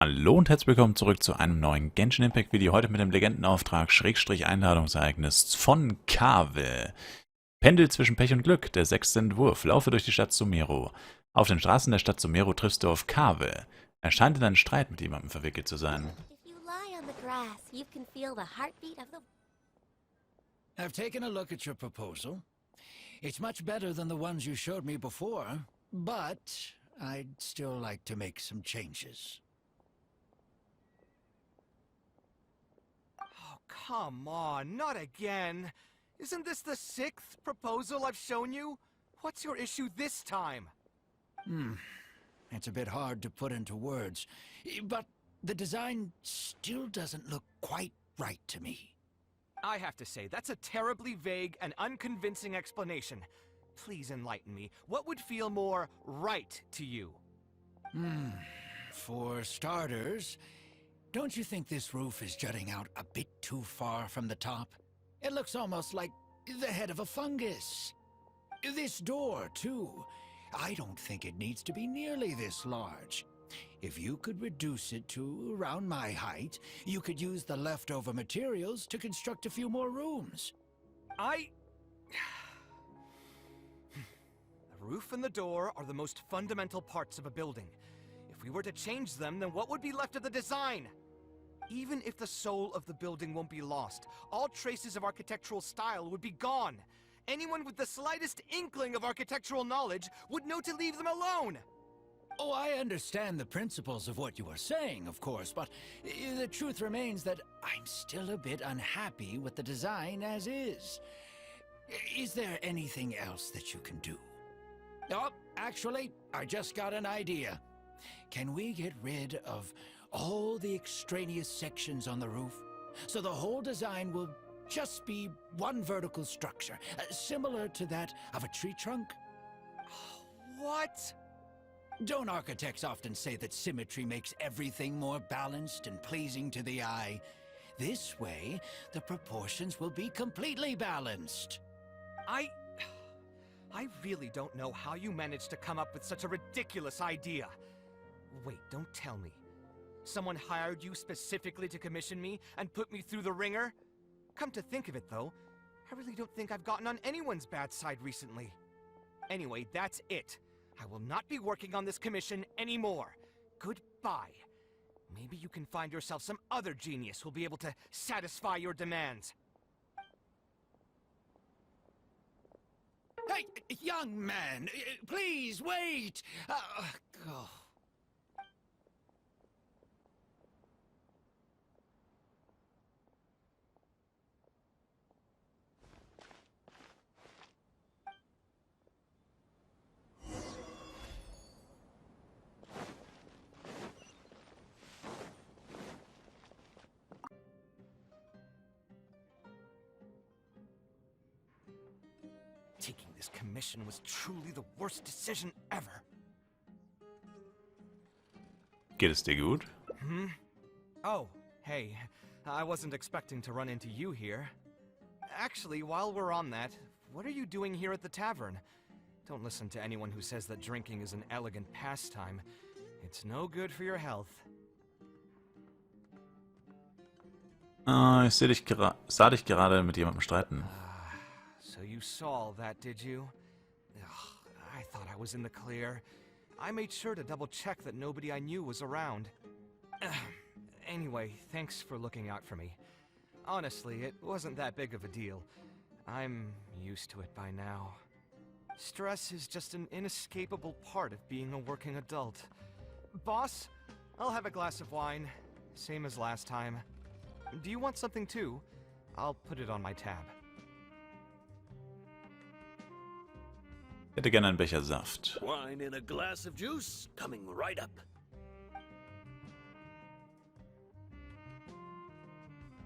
Hallo und herzlich willkommen zurück zu einem neuen Genshin Impact Video. Heute mit dem Legendenauftrag Einladungsereignis von Kaveh. Pendel zwischen Pech und Glück, der sechste Entwurf. Laufe durch die Stadt Sumeru. Auf den Straßen der Stadt Sumeru triffst du auf Kaveh. Er scheint in einen Streit mit jemandem verwickelt zu sein. I've taken a look at your proposal. It's much better than the ones you showed me before, but I'd still like to make some changes. Oh, come on, not again. Isn't this the sixth proposal I've shown you? What's your issue this time? It's a bit hard to put into words, but the design still doesn't look quite right to me. I have to say, that's a terribly vague and unconvincing explanation. Please enlighten me. What would feel more right to you? For starters, don't you think this roof is jutting out a bit too far from the top? It looks almost like the head of a fungus. This door, too. I don't think it needs to be nearly this large. If you could reduce it to around my height, you could use the leftover materials to construct a few more rooms. The roof and the door are the most fundamental parts of a building. If we were to change them, then what would be left of the design? Even if the soul of the building won't be lost, all traces of architectural style would be gone. Anyone with the slightest inkling of architectural knowledge would know to leave them alone. Oh, I understand the principles of what you are saying, of course, but the truth remains that I'm still a bit unhappy with the design as is. Is there anything else that you can do? Oh, actually, I just got an idea. Can we get rid of all the extraneous sections on the roof, so the whole design will just be one vertical structure, similar to that of a tree trunk? What? Don't architects often say that symmetry makes everything more balanced and pleasing to the eye? This way, the proportions will be completely balanced. I really don't know how you managed to come up with such a ridiculous idea. Wait, don't tell me. Someone hired you specifically to commission me and put me through the ringer? Come to think of it, though, I really don't think I've gotten on anyone's bad side recently. Anyway, that's it. I will not be working on this commission anymore. Goodbye. Maybe you can find yourself some other genius who'll be able to satisfy your demands. Hey, young man, please wait! Oh. Taking this commission was truly the worst decision ever. Geht es dir gut? Oh, hey. I wasn't expecting to run into you here. Actually, while we're on that, what are you doing here at the tavern? Don't listen to anyone who says that drinking is an elegant pastime. It's no good for your health. Ich sah dich gerade mit jemandem streiten. So you saw that, did you? Ugh, I thought I was in the clear. I made sure to double-check that nobody I knew was around. Anyway, thanks for looking out for me. Honestly, it wasn't that big of a deal. I'm used to it by now. Stress is just an inescapable part of being a working adult. Boss, I'll have a glass of wine, same as last time. Do you want something too? I'll put it on my tab. Ich hätte gerne einen Becher Saft. Wine in a glass of juice, coming right up.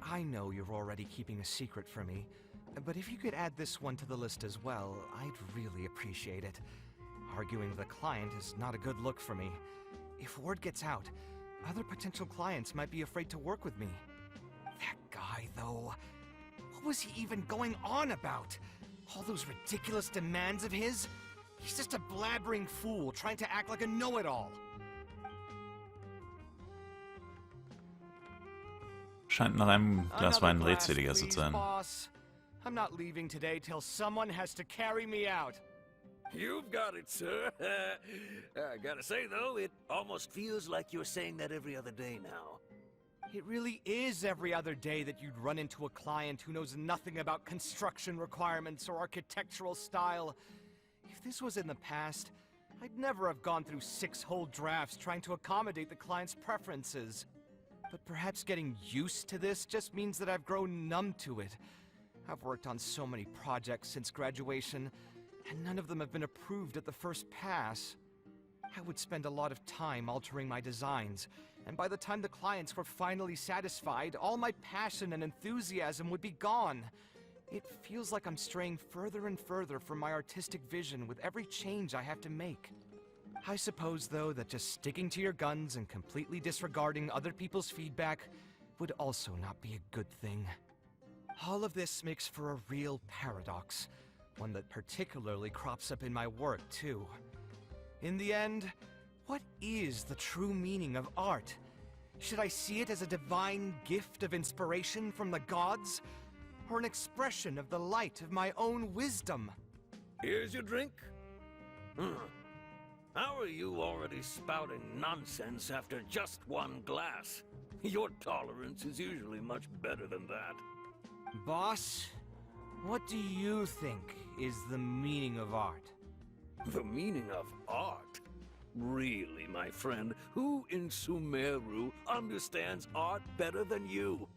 I know you're already keeping a secret from me, but if you could add this one to the list as well, I'd really appreciate it. Arguing with a client is not a good look for me. If word gets out, other potential clients might be afraid to work with me. That guy, though, what was he even going on about? All those ridiculous demands of his? He's just a blabbering fool trying to act like a know-it-all. Scheint nach einem Glas Wein Another glass, redseliger zu please, sein. boss. I'm not leaving today till someone has to carry me out. You've got it, sir. I gotta say, though, it almost feels like you're saying that every other day now. It really is every other day that you'd run into a client who knows nothing about construction requirements or architectural style. If this was in the past, I'd never have gone through 6 whole drafts trying to accommodate the client's preferences. But perhaps getting used to this just means that I've grown numb to it. I've worked on so many projects since graduation, and none of them have been approved at the first pass. I would spend a lot of time altering my designs, and by the time the clients were finally satisfied, all my passion and enthusiasm would be gone. It feels like I'm straying further and further from my artistic vision with every change I have to make. I suppose, though, that just sticking to your guns and completely disregarding other people's feedback would also not be a good thing. All of this makes for a real paradox, one that particularly crops up in my work, too. In the end, what is the true meaning of art? Should I see it as a divine gift of inspiration from the gods, or an expression of the light of my own wisdom? Here's your drink. How are you already spouting nonsense after just one glass? Your tolerance is usually much better than that. Boss, what do you think is the meaning of art? The meaning of art? Really, my friend, who in Sumeru understands art better than you?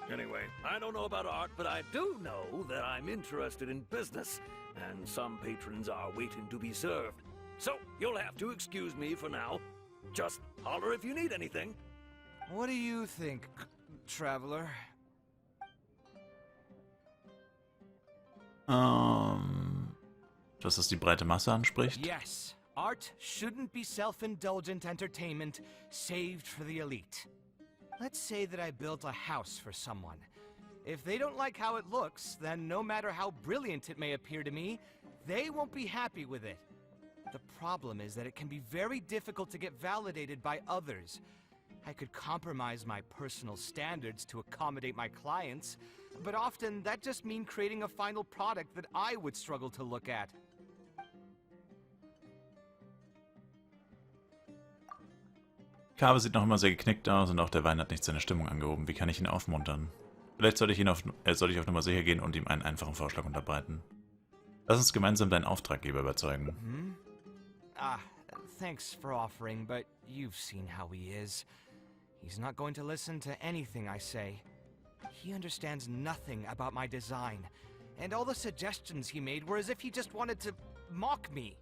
Anyway, I don't know about art, but I do know that I'm interested in business, and some patrons are waiting to be served. So, you'll have to excuse me for now. Just holler if you need anything. What do you think, traveler? Dass das die breite Masse anspricht? Yes, art shouldn't be self-indulgent entertainment saved for the elite. Let's say that I built a house for someone. If they don't like how it looks, then no matter how brilliant it may appear to me, they won't be happy with it. The problem is that it can be very difficult to get validated by others. I could compromise my personal standards to accommodate my clients, but often that just means creating a final product that I would struggle to look at. Kaveh sieht noch immer sehr geknickt aus und auch der Wein hat nicht seine Stimmung angehoben. Wie kann ich ihn aufmuntern? Vielleicht sollte ich auf Nummer sicher gehen und ihm einen einfachen Vorschlag unterbreiten. Lass uns gemeinsam deinen Auftraggeber überzeugen. Thanks for offering, but you've seen how he is. He's not going to listen to anything I say. He understands nothing about my design, and all the suggestions he made were as if he just wanted to mock me.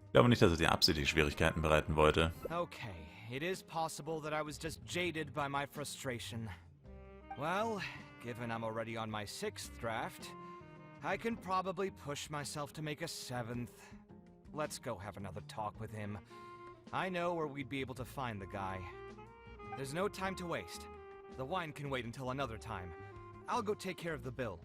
Ich glaube nicht, dass dir absichtlich Schwierigkeiten bereiten wollte. Okay, it is possible that I was just jaded by my frustration. Well, given I'm already on my 6th draft, I can probably push myself to make a 7th. Let's go have another talk with him. I know where we'd be able to find the guy. There's no time to waste. The wine can wait until another time. I'll go take care of the bill.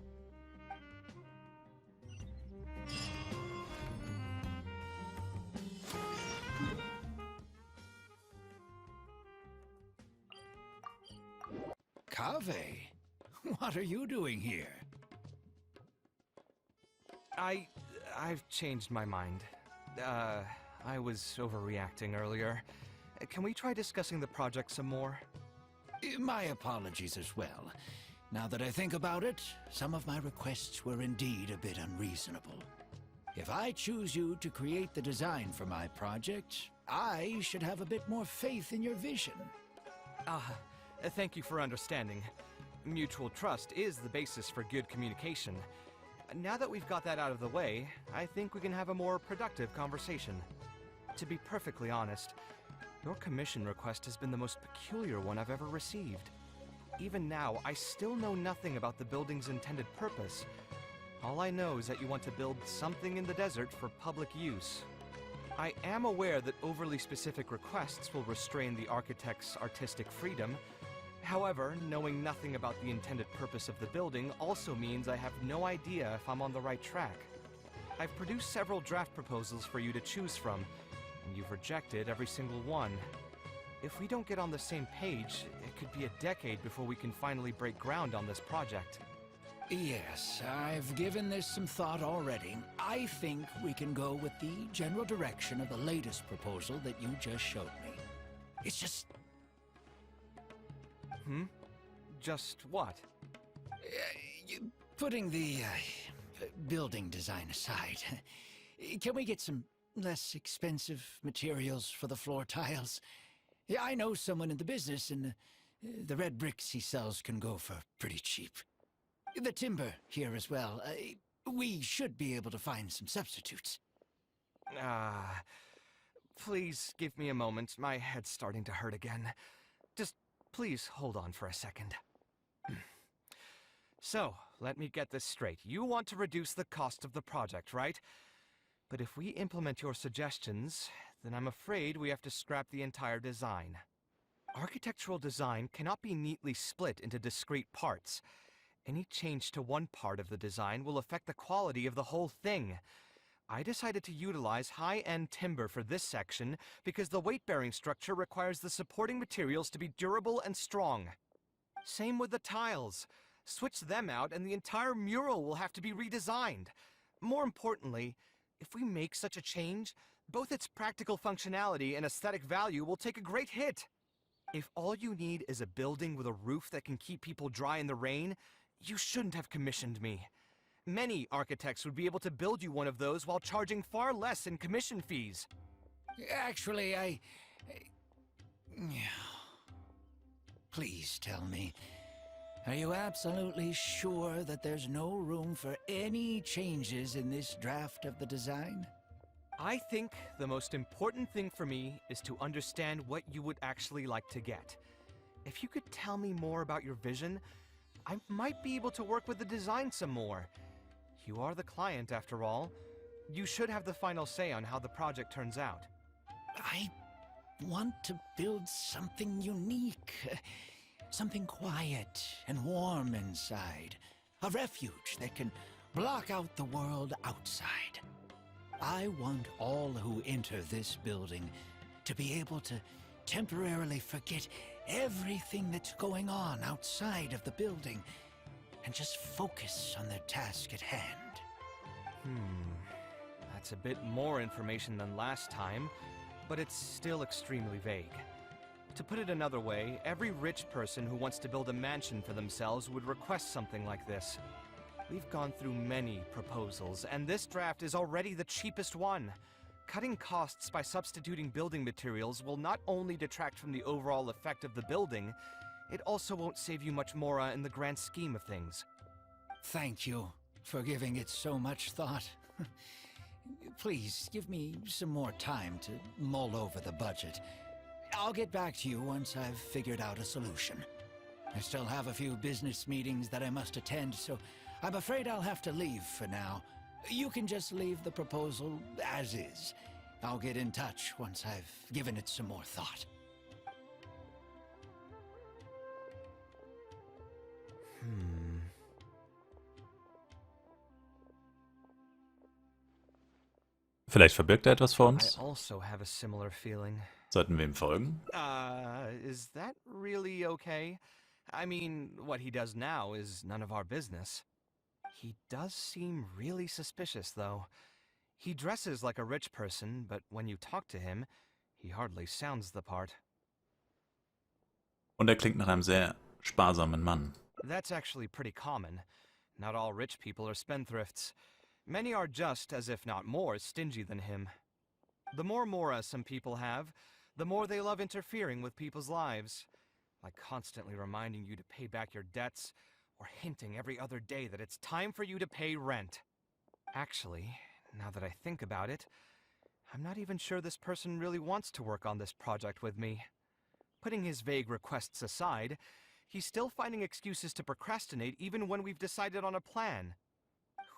Kaveh, what are you doing here? I've changed my mind. I was overreacting earlier. Can we try discussing the project some more? My apologies as well. Now that I think about it, some of my requests were indeed a bit unreasonable. If I choose you to create the design for my project, I should have a bit more faith in your vision. Thank you for understanding. Mutual trust is the basis for good communication. Now that we've got that out of the way, I think we can have a more productive conversation. To be perfectly honest, your commission request has been the most peculiar one I've ever received. Even now, I still know nothing about the building's intended purpose. All I know is that you want to build something in the desert for public use. I am aware that overly specific requests will restrain the architect's artistic freedom. However, knowing nothing about the intended purpose of the building also means I have no idea if I'm on the right track. I've produced several draft proposals for you to choose from, and you've rejected every single one. If we don't get on the same page, it could be a decade before we can finally break ground on this project. Yes, I've given this some thought already. I think we can go with the general direction of the latest proposal that you just showed me. It's just... Just what? Putting the building design aside, can we get some less expensive materials for the floor tiles? Yeah, I know someone in the business, and the red bricks he sells can go for pretty cheap. The timber here as well. We should be able to find some substitutes. Please give me a moment. My head's starting to hurt again. Just please hold on for a second. So, let me get this straight. You want to reduce the cost of the project, right? But if we implement your suggestions, then I'm afraid we have to scrap the entire design. Architectural design cannot be neatly split into discrete parts. Any change to one part of the design will affect the quality of the whole thing. I decided to utilize high-end timber for this section because the weight-bearing structure requires the supporting materials to be durable and strong. Same with the tiles. Switch them out and the entire mural will have to be redesigned. More importantly, if we make such a change, both its practical functionality and aesthetic value will take a great hit. If all you need is a building with a roof that can keep people dry in the rain, you shouldn't have commissioned me. Many architects would be able to build you one of those while charging far less in commission fees. Actually, Please tell me, are you absolutely sure that there's no room for any changes in this draft of the design? I think the most important thing for me is to understand what you would actually like to get. If you could tell me more about your vision, I might be able to work with the design some more. You are the client, after all. You should have the final say on how the project turns out. I want to build something unique. Something quiet and warm inside. A refuge that can block out the world outside. I want all who enter this building to be able to temporarily forget everything that's going on outside of the building and just focus on their task at hand. That's a bit more information than last time, but it's still extremely vague. To put it another way, every rich person who wants to build a mansion for themselves would request something like this. We've gone through many proposals, and this draft is already the cheapest one. Cutting costs by substituting building materials will not only detract from the overall effect of the building, it also won't save you much more in the grand scheme of things. Thank you for giving it so much thought. Please, give me some more time to mull over the budget. I'll get back to you once I've figured out a solution. I still have a few business meetings that I must attend, so I'm afraid I'll have to leave for now. You can just leave the proposal as is. I'll get in touch once I've given it some more thought. Vielleicht verbirgt er etwas vor uns. I also have a similar feeling. Sollten wir ihm folgen? Is that really okay? I mean, what he does now is none of our business. He does seem really suspicious, though. He dresses like a rich person, but when you talk to him, he hardly sounds the part. Und er klingt nach einem sehr sparsamen Mann. That's actually pretty common. Not all rich people are spendthrifts. Many are just, as if not more, stingy than him. The more mora some people have, the more they love interfering with people's lives. Like constantly reminding you to pay back your debts, or hinting every other day that it's time for you to pay rent. Actually, now that I think about it, I'm not even sure this person really wants to work on this project with me. Putting his vague requests aside, he's still finding excuses to procrastinate even when we've decided on a plan.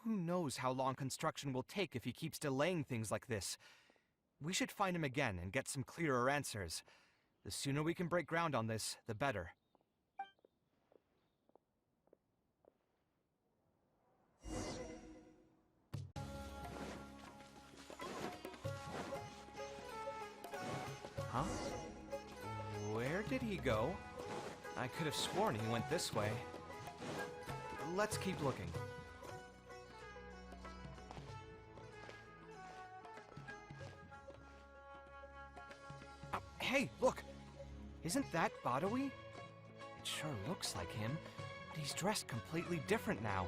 Who knows how long construction will take if he keeps delaying things like this? We should find him again and get some clearer answers. The sooner we can break ground on this, the better. Huh? did he go? I could have sworn he went this way. Let's keep looking. Hey, look! Isn't that Badawi? It sure looks like him, but he's dressed completely different now.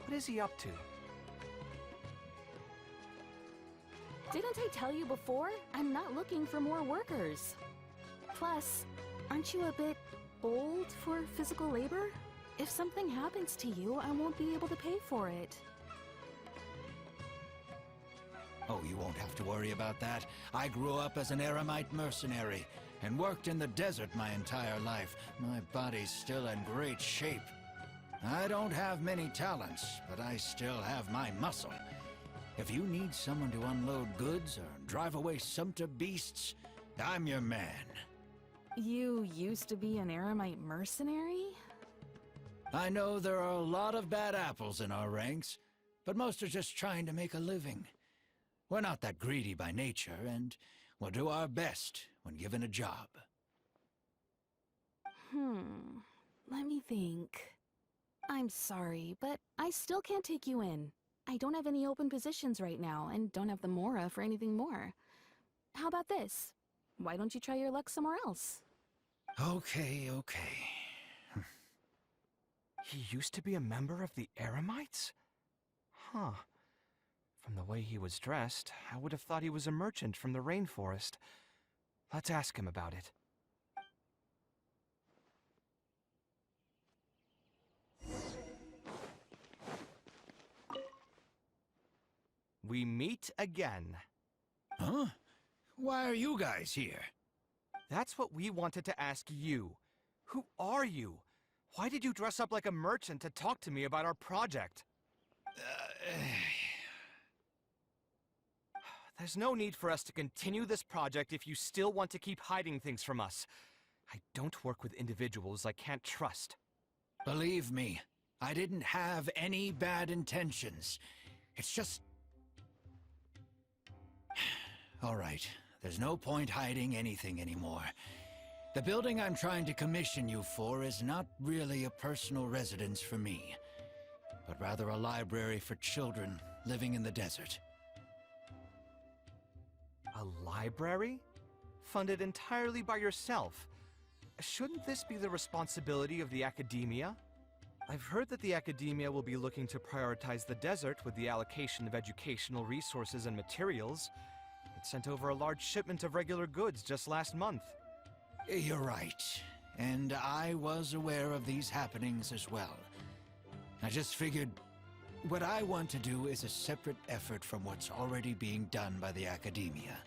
What is he up to? Didn't I tell you before? I'm not looking for more workers. Plus, aren't you a bit old for physical labor? If something happens to you, I won't be able to pay for it. Oh, you won't have to worry about that. I grew up as an eremite mercenary and worked in the desert my entire life. My body's still in great shape. I don't have many talents, but I still have my muscle. If you need someone to unload goods or drive away sumpter beasts, I'm your man. You used to be an eremite mercenary? I know there are a lot of bad apples in our ranks, but most are just trying to make a living. We're not that greedy by nature, and we'll do our best when given a job. Let me think. I'm sorry, but I still can't take you in. I don't have any open positions right now, and don't have the Mora for anything more. How about this? Why don't you try your luck somewhere else? Okay. He used to be a member of the Eremites? Huh. From the way he was dressed, I would have thought he was a merchant from the rainforest. Let's ask him about it. We meet again. Huh? Why are you guys here? That's what we wanted to ask you. Who are you? Why did you dress up like a merchant to talk to me about our project? There's no need for us to continue this project if you still want to keep hiding things from us. I don't work with individuals I can't trust. Believe me, I didn't have any bad intentions. It's just... All right, there's no point hiding anything anymore. The building I'm trying to commission you for is not really a personal residence for me, but rather a library for children living in the desert. A library? Funded entirely by yourself? Shouldn't this be the responsibility of the academia? I've heard that the academia will be looking to prioritize the desert with the allocation of educational resources and materials. It sent over a large shipment of regular goods just last month. You're right, and I was aware of these happenings as well. I just figured what I want to do is a separate effort from what's already being done by the academia.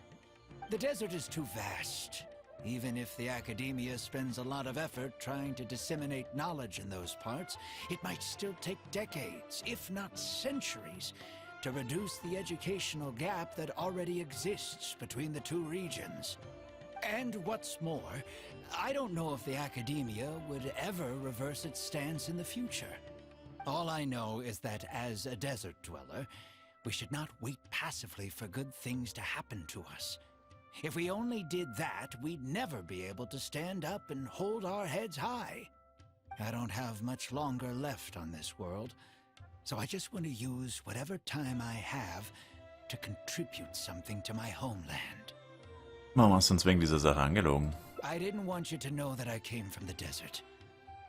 The desert is too vast. Even if the academia spends a lot of effort trying to disseminate knowledge in those parts, it might still take decades, if not centuries, to reduce the educational gap that already exists between the two regions. And what's more, I don't know if the academia would ever reverse its stance in the future. All I know is that as a desert dweller, we should not wait passively for good things to happen to us. If we only did that, we'd never be able to stand up and hold our heads high. I don't have much longer left on this world, so I just want to use whatever time I have to contribute something to my homeland. Warum hast du uns wegen dieser Sache angelogen? I didn't want you to know that I came from the desert.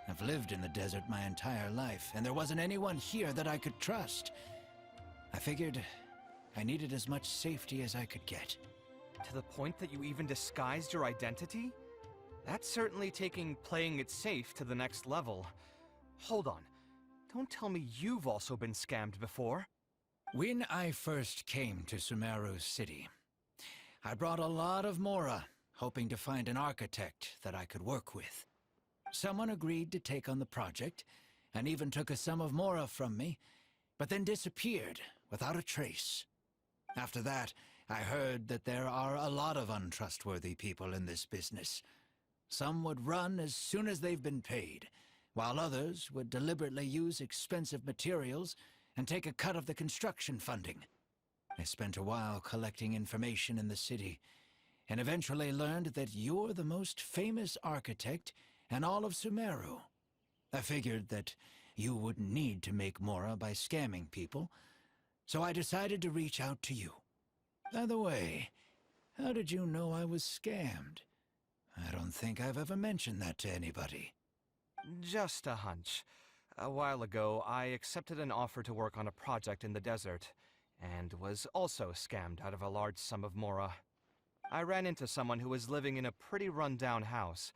I've lived in the desert my entire life, and there wasn't anyone here that I could trust. I figured I needed as much safety as I could get. To the point that you even disguised your identity? That's certainly taking playing it safe to the next level. Hold on. Don't tell me you've also been scammed before. When I first came to Sumeru City, I brought a lot of Mora, hoping to find an architect that I could work with. Someone agreed to take on the project, and even took a sum of Mora from me, but then disappeared without a trace. After that, I heard that there are a lot of untrustworthy people in this business. Some would run as soon as they've been paid, while others would deliberately use expensive materials and take a cut of the construction funding. I spent a while collecting information in the city, and eventually learned that you're the most famous architect in all of Sumeru. I figured that you wouldn't need to make Mora by scamming people, so I decided to reach out to you. By the way, how did you know I was scammed? I don't think I've ever mentioned that to anybody. Just a hunch. A while ago, I accepted an offer to work on a project in the desert, and was also scammed out of a large sum of Mora. I ran into someone who was living in a pretty run-down house.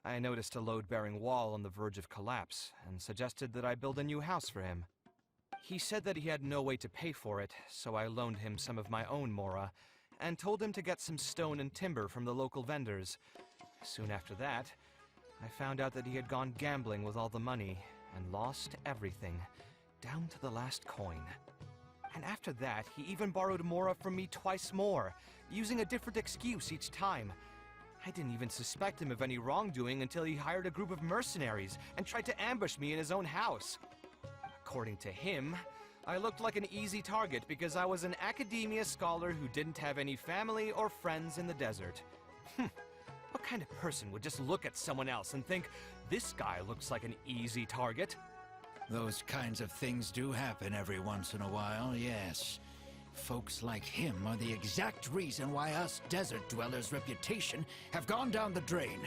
I noticed a load-bearing wall on the verge of collapse, and suggested that I build a new house for him. He said that he had no way to pay for it, so I loaned him some of my own Mora, and told him to get some stone and timber from the local vendors. Soon after that, I found out that he had gone gambling with all the money, and lost everything, down to the last coin. And after that, he even borrowed Mora from me twice more, using a different excuse each time. I didn't even suspect him of any wrongdoing until he hired a group of mercenaries and tried to ambush me in his own house. According to him, I looked like an easy target because I was an academia scholar who didn't have any family or friends in the desert. What kind of person would just look at someone else and think, this guy looks like an easy target? Those kinds of things do happen every once in a while, yes. Folks like him are the exact reason why us desert dwellers' reputation have gone down the drain.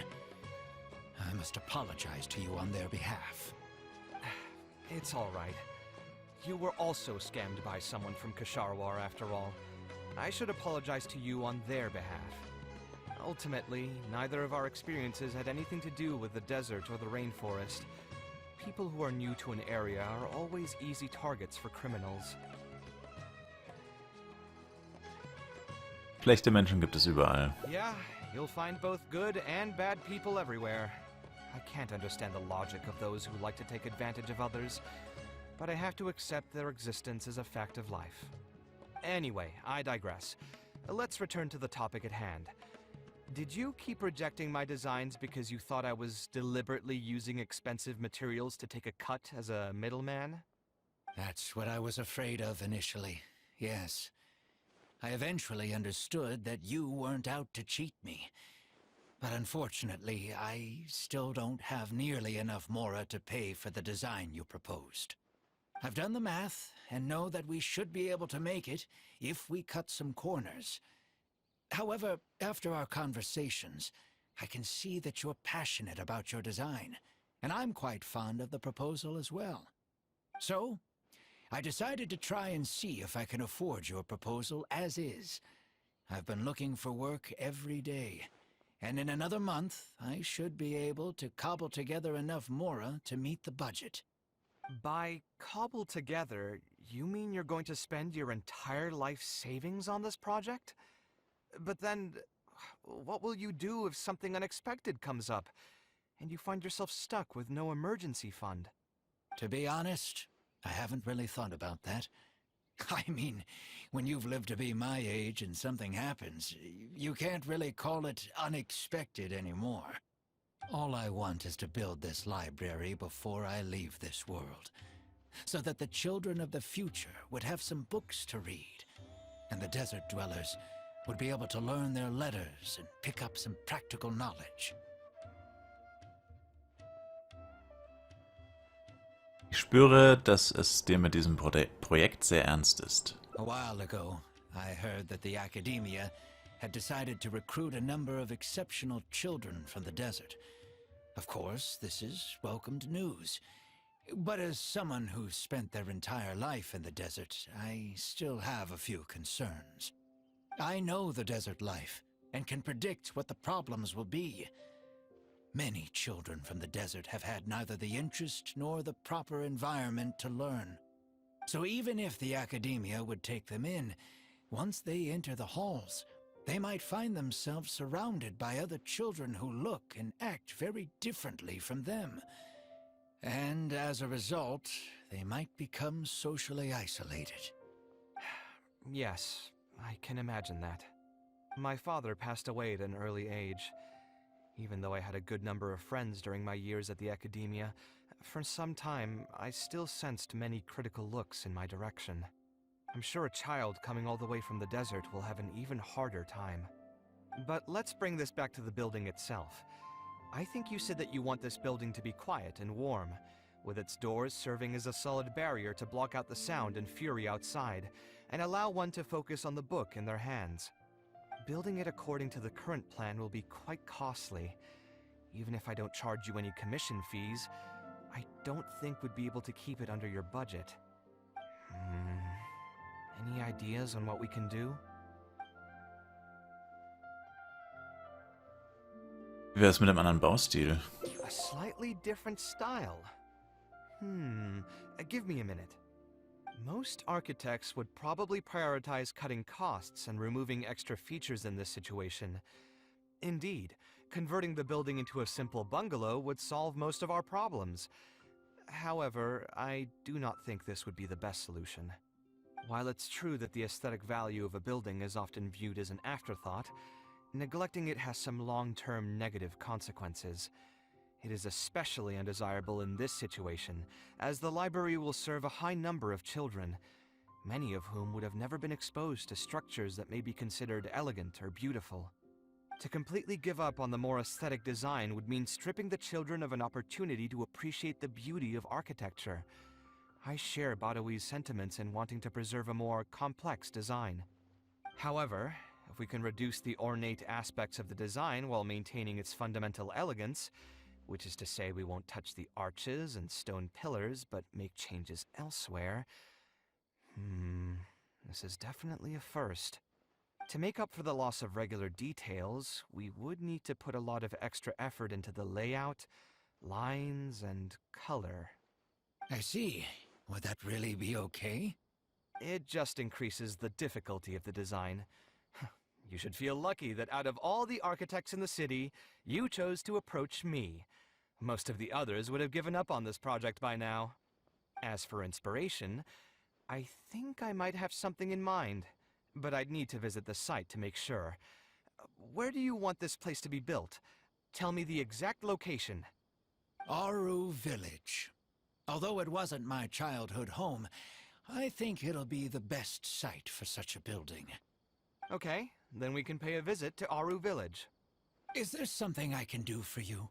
I must apologize to you on their behalf. It's all right. You were also scammed by someone from Kasharwar after all. I should apologize to you on their behalf. Ultimately, neither of our experiences had anything to do with the desert or the rainforest. People who are new to an area are always easy targets for criminals. Schlechte Menschen gibt es überall. Yeah, you'll find both good and bad people everywhere. I can't understand the logic of those who like to take advantage of others, but I have to accept their existence as a fact of life. Anyway, I digress. Let's return to the topic at hand. Did you keep rejecting my designs because you thought I was deliberately using expensive materials to take a cut as a middleman? That's what I was afraid of initially, yes. I eventually understood that you weren't out to cheat me. But unfortunately, I still don't have nearly enough Mora to pay for the design you proposed. I've done the math and know that we should be able to make it if we cut some corners. However, after our conversations, I can see that you're passionate about your design, and I'm quite fond of the proposal as well. So, I decided to try and see if I can afford your proposal as is. I've been looking for work every day, and in another month, I should be able to cobble together enough Mora to meet the budget. By cobble together, you mean you're going to spend your entire life savings on this project? But then, what will you do if something unexpected comes up, and you find yourself stuck with no emergency fund? To be honest, I haven't really thought about that. I mean, when you've lived to be my age and something happens, you can't really call it unexpected anymore. All I want is to build this library before I leave this world, so that the children of the future would have some books to read, and the desert dwellers would be able to learn their letters and pick up some practical knowledge. Ich spüre, dass es dir mit diesem Projekt sehr ernst ist. A while ago, I heard that the academia had decided to recruit a number of exceptional children from the desert. Of course, this is welcomed news. But as someone who's spent their entire life in the desert, I still have a few concerns. I know the desert life, and can predict what the problems will be. Many children from the desert have had neither the interest nor the proper environment to learn. So even if the academia would take them in, once they enter the halls, they might find themselves surrounded by other children who look and act very differently from them. And as a result, they might become socially isolated. Yes, I can imagine that. My father passed away at an early age. Even though I had a good number of friends during my years at the academia, for some time I still sensed many critical looks in my direction. I'm sure a child coming all the way from the desert will have an even harder time. But let's bring this back to the building itself. I think you said that you want this building to be quiet and warm, with its doors serving as a solid barrier to block out the sound and fury outside, and allow one to focus on the book in their hands. Building it according to the current plan will be quite costly. Even if I don't charge you any commission fees, I don't think we'd be able to keep it under your budget. Any ideas on what we can do? Wie wär's mit einem anderen Baustil? A slightly different style. Give me a minute. Most architects would probably prioritize cutting costs and removing extra features in this situation. Indeed, converting the building into a simple bungalow would solve most of our problems. However, I do not think this would be the best solution. While it's true that the aesthetic value of a building is often viewed as an afterthought, neglecting it has some long-term negative consequences. It is especially undesirable in this situation, as the library will serve a high number of children, many of whom would have never been exposed to structures that may be considered elegant or beautiful. To completely give up on the more aesthetic design would mean stripping the children of an opportunity to appreciate the beauty of architecture. I share Badawi's sentiments in wanting to preserve a more complex design. However, if we can reduce the ornate aspects of the design while maintaining its fundamental elegance, which is to say we won't touch the arches and stone pillars, but make changes elsewhere, this is definitely a first. To make up for the loss of regular details, we would need to put a lot of extra effort into the layout, lines, and color. I see. Would that really be okay? It just increases the difficulty of the design. You should feel lucky that out of all the architects in the city, you chose to approach me. Most of the others would have given up on this project by now. As for inspiration, I think I might have something in mind, but I'd need to visit the site to make sure. Where do you want this place to be built? Tell me the exact location. Aru Village. Although it wasn't my childhood home, I think it'll be the best site for such a building. Okay, then we can pay a visit to Aru Village. Is there something I can do for you?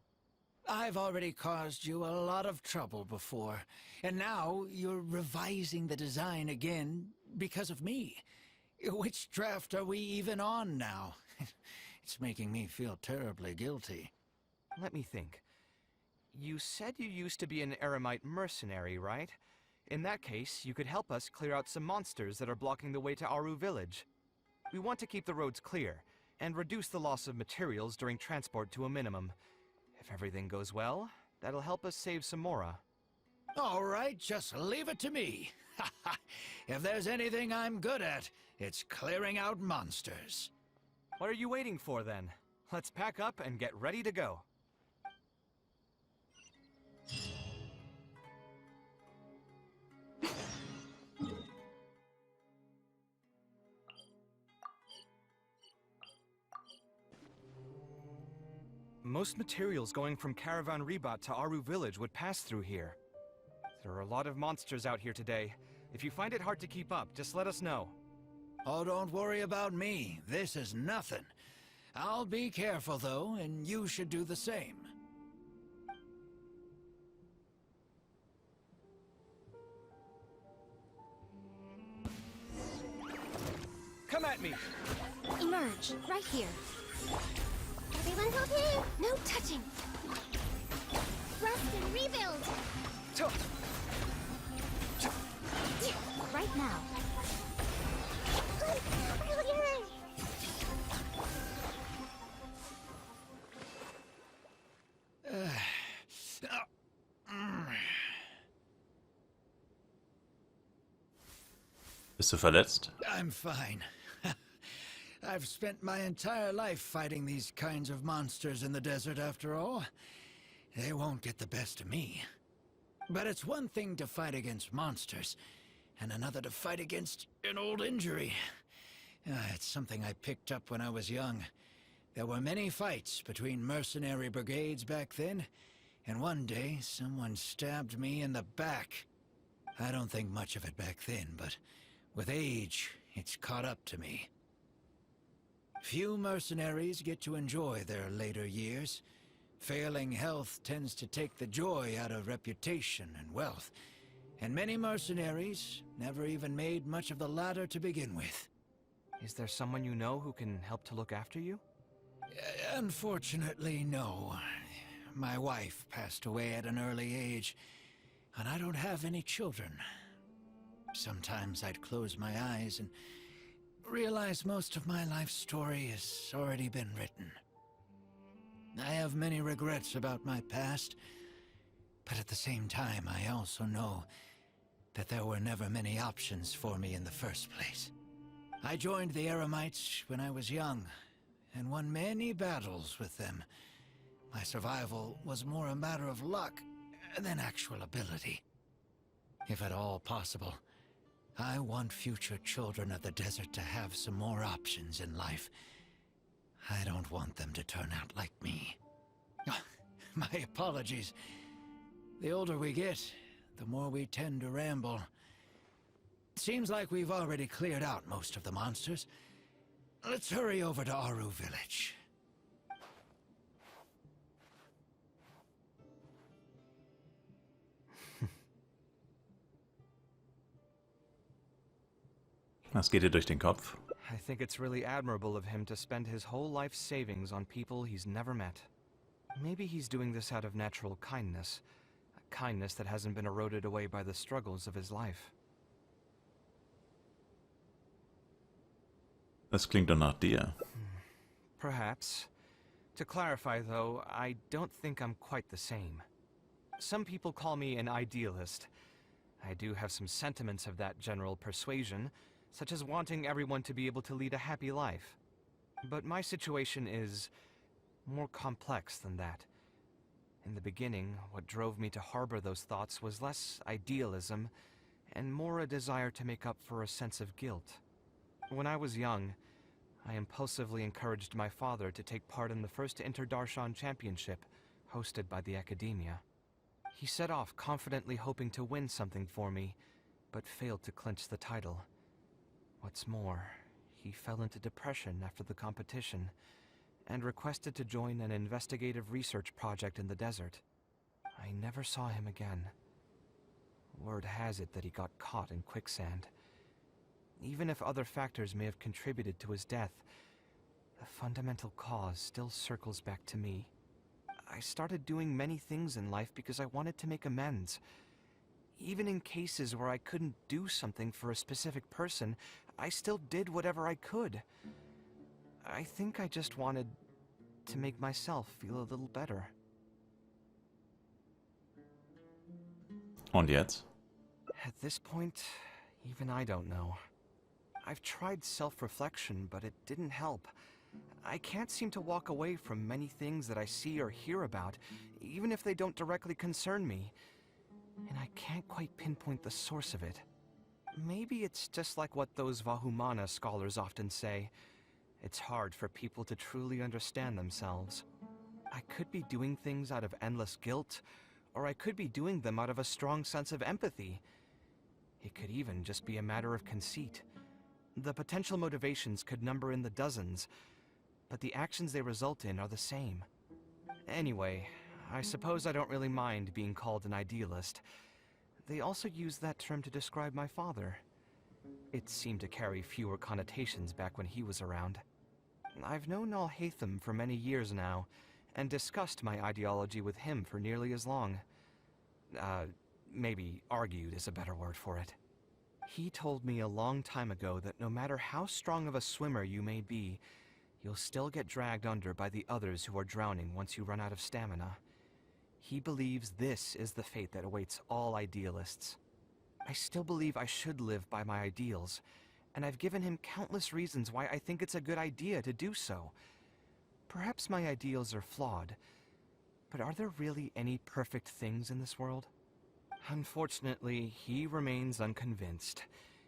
I've already caused you a lot of trouble before, and now you're revising the design again because of me. Which draft are we even on now? It's making me feel terribly guilty. Let me think. You said you used to be an Eremite mercenary, right? In that case, you could help us clear out some monsters that are blocking the way to Aru Village. We want to keep the roads clear, and reduce the loss of materials during transport to a minimum. If everything goes well, that'll help us save some Mora. All right, just leave it to me. If there's anything I'm good at, it's clearing out monsters. What are you waiting for then? Let's pack up and get ready to go. Most materials going from Caravan Rebat to Aru Village would pass through here. There are a lot of monsters out here today. If you find it hard to keep up, just let us know. Oh, don't worry about me. This is nothing. I'll be careful, though, and you should do the same. Come at me! Emerge, right here. Everyone okay? No touching. Rest and rebuild. Right now. Bist du verletzt? I'm fine. I've spent my entire life fighting these kinds of monsters in the desert, after all. They won't get the best of me. But it's one thing to fight against monsters, and another to fight against an old injury. It's something I picked up when I was young. There were many fights between mercenary brigades back then, and one day someone stabbed me in the back. I don't think much of it back then, but with age, it's caught up to me. Few mercenaries get to enjoy their later years. Failing health tends to take the joy out of reputation and wealth, and many mercenaries never even made much of the latter to begin with. Is there someone you know who can help to look after you? Unfortunately, no. My wife passed away at an early age, and I don't have any children. Sometimes I'd close my eyes and realize most of my life story has already been written. I have many regrets about my past, but at the same time I also know that there were never many options for me in the first place. I joined the Eremites when I was young, and won many battles with them. My survival was more a matter of luck than actual ability. If at all possible, I want future children of the desert to have some more options in life. I don't want them to turn out like me. My apologies. The older we get, the more we tend to ramble. Seems like we've already cleared out most of the monsters. Let's hurry over to Aru Village. Was geht dir durch den Kopf? I think it's really admirable of him to spend his whole life savings on people he's never met. Maybe he's doing this out of natural kindness, a kindness that hasn't been eroded away by the struggles of his life. Das klingt doch nach dir. Perhaps. To clarify, though, I don't think I'm quite the same. Some people call me an idealist. I do have some sentiments of that general persuasion, such as wanting everyone to be able to lead a happy life. But my situation is more complex than that. In the beginning, what drove me to harbor those thoughts was less idealism and more a desire to make up for a sense of guilt. When I was young, I impulsively encouraged my father to take part in the first Inter-Darshan Championship, hosted by the Academia. He set off confidently hoping to win something for me, but failed to clinch the title. What's more, he fell into depression after the competition, and requested to join an investigative research project in the desert. I never saw him again. Word has it that he got caught in quicksand. Even if other factors may have contributed to his death, the fundamental cause still circles back to me. I started doing many things in life because I wanted to make amends. Even in cases where I couldn't do something for a specific person, I still did whatever I could. I think I just wanted to make myself feel a little better. Und jetzt? At this point, even I don't know. I've tried self-reflection, but it didn't help. I can't seem to walk away from many things that I see or hear about, even if they don't directly concern me. And I can't quite pinpoint the source of it. Maybe it's just like what those Vahumana scholars often say. It's hard for people to truly understand themselves. I could be doing things out of endless guilt, or I could be doing them out of a strong sense of empathy. It could even just be a matter of conceit. The potential motivations could number in the dozens, but the actions they result in are the same. Anyway, I suppose I don't really mind being called an idealist. They also use that term to describe my father. It seemed to carry fewer connotations back when he was around. I've known Al-Haytham for many years now, and discussed my ideology with him for nearly as long. Maybe argued is a better word for it. He told me a long time ago that no matter how strong of a swimmer you may be, you'll still get dragged under by the others who are drowning once you run out of stamina. He believes this is the fate that awaits all idealists. I still believe I should live by my ideals, and I've given him countless reasons why I think it's a good idea to do so. Perhaps my ideals are flawed, but are there really any perfect things in this world? Unfortunately, he remains unconvinced.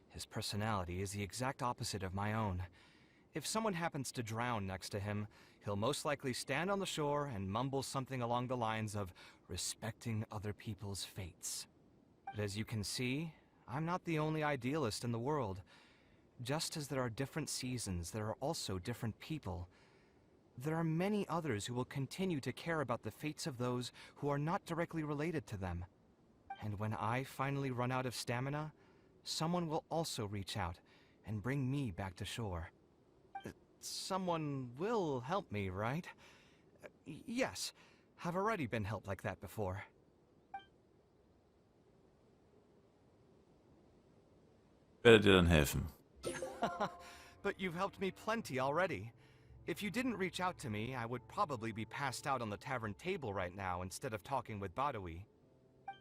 His personality is the exact opposite of my own. If someone happens to drown next to him, he'll most likely stand on the shore and mumble something along the lines of respecting other people's fates. But as you can see, I'm not the only idealist in the world. Just as there are different seasons, there are also different people. There are many others who will continue to care about the fates of those who are not directly related to them. And when I finally run out of stamina, someone will also reach out and bring me back to shore. Someone will help me, right? Yes, I've already been helped like that before. Werde dir dann helfen. But you've helped me plenty already. If you didn't reach out to me, I would probably be passed out on the tavern table right now instead of talking with Badawi.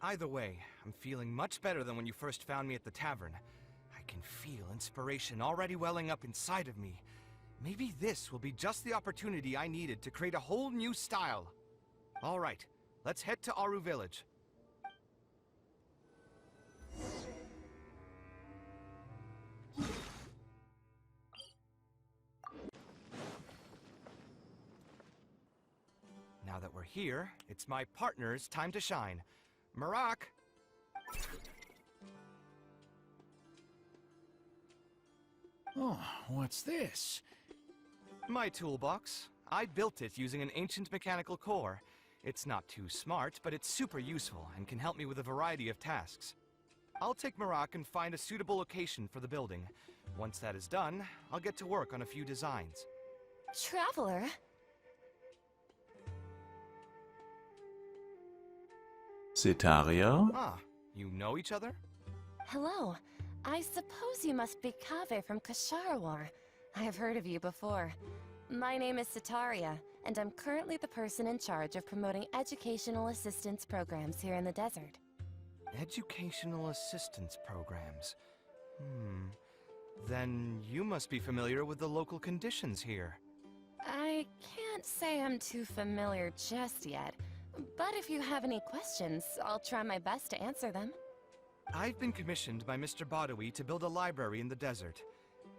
Either way, I'm feeling much better than when you first found me at the tavern. I can feel inspiration already welling up inside of me. Maybe this will be just the opportunity I needed to create a whole new style. All right, let's head to Aru Village. Now that we're here, it's my partner's time to shine. Marak! Oh, what's this? My toolbox. I built it using an ancient mechanical core. It's not too smart, but it's super useful and can help me with a variety of tasks. I'll take Marak and find a suitable location for the building. Once that is done, I'll get to work on a few designs. Traveler? Cetaria? Ah, you know each other? Hello. I suppose you must be Kaveh from Kasharawar. I have heard of you before. My name is Cetaria, and I'm currently the person in charge of promoting educational assistance programs here in the desert. Educational assistance programs. Then you must be familiar with the local conditions here. I can't say I'm too familiar just yet, but if you have any questions, I'll try my best to answer them. I've been commissioned by Mr. Badawi to build a library in the desert.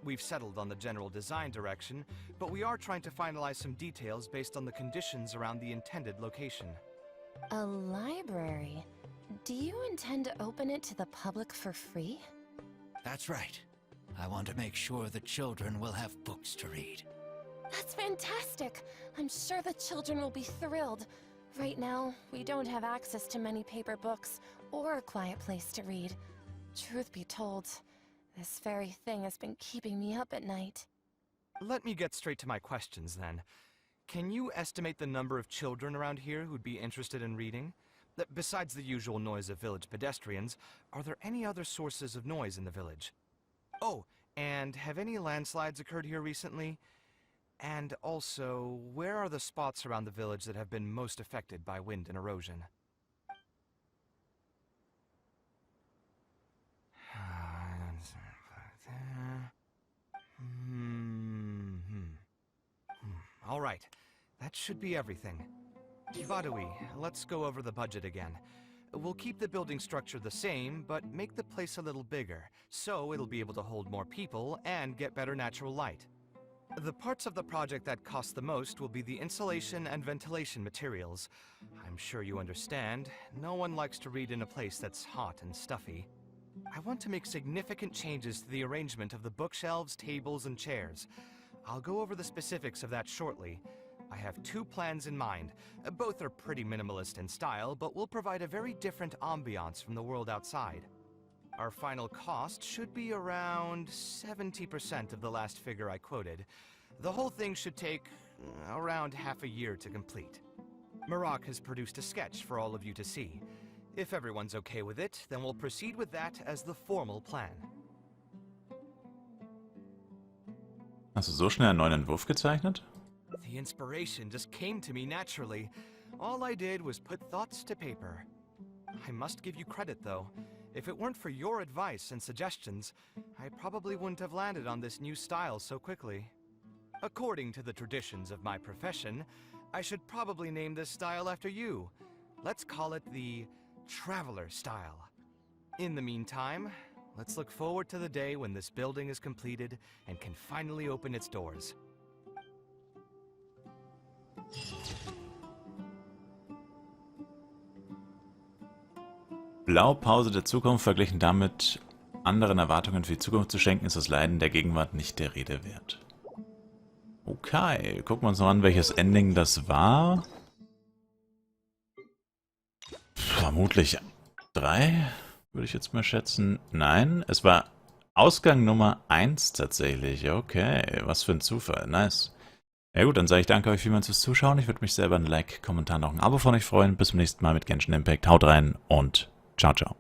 We've settled on the general design direction, but we are trying to finalize some details based on the conditions around the intended location. A library? Do you intend to open it to the public for free? That's right. I want to make sure the children will have books to read. That's fantastic! I'm sure the children will be thrilled. Right now, we don't have access to many paper books or a quiet place to read. Truth be told, this very thing has been keeping me up at night. Let me get straight to my questions then. Can you estimate the number of children around here who'd be interested in reading? Besides the usual noise of village pedestrians, are there any other sources of noise in the village? Oh, and have any landslides occurred here recently? And also, where are the spots around the village that have been most affected by wind and erosion? All right, that should be everything. Badawi, let's go over the budget again. We'll keep the building structure the same, but make the place a little bigger, so it'll be able to hold more people and get better natural light. The parts of the project that cost the most will be the insulation and ventilation materials. I'm sure you understand, no one likes to read in a place that's hot and stuffy. I want to make significant changes to the arrangement of the bookshelves, tables, and chairs. I'll go over the specifics of that shortly. I have two plans in mind. Both are pretty minimalist in style, but will provide a very different ambiance from the world outside. Our final cost should be around 70% of the last figure I quoted. The whole thing should take around half a year to complete. Marak has produced a sketch for all of you to see. If everyone's okay with it, then we'll proceed with that as the formal plan. Hast du so schnell einen neuen Entwurf gezeichnet? The inspiration just came to me naturally. All I did was put thoughts to paper. I must give you credit, though. If it weren't for your advice and suggestions, I probably wouldn't have landed on this new style so quickly. According to the traditions of my profession, I should probably name this style after you. Let's call it the Traveler style. In the meantime, let's look forward to the day when this building is completed and can finally open its doors. Blaupause der Zukunft verglichen damit anderen Erwartungen für die Zukunft zu schenken, ist das Leiden der Gegenwart nicht der Rede wert. Okay, gucken wir uns noch an, welches Ending das war. Vermutlich 3, würde ich jetzt mal schätzen. Nein, es war Ausgang Nummer 1 tatsächlich. Okay, was für ein Zufall. Nice. Ja gut, dann sage ich danke euch vielmals fürs Zuschauen. Ich würde mich selber ein Like, Kommentar, noch ein Abo von euch freuen. Bis zum nächsten Mal mit Genshin Impact. Haut rein und ciao, ciao.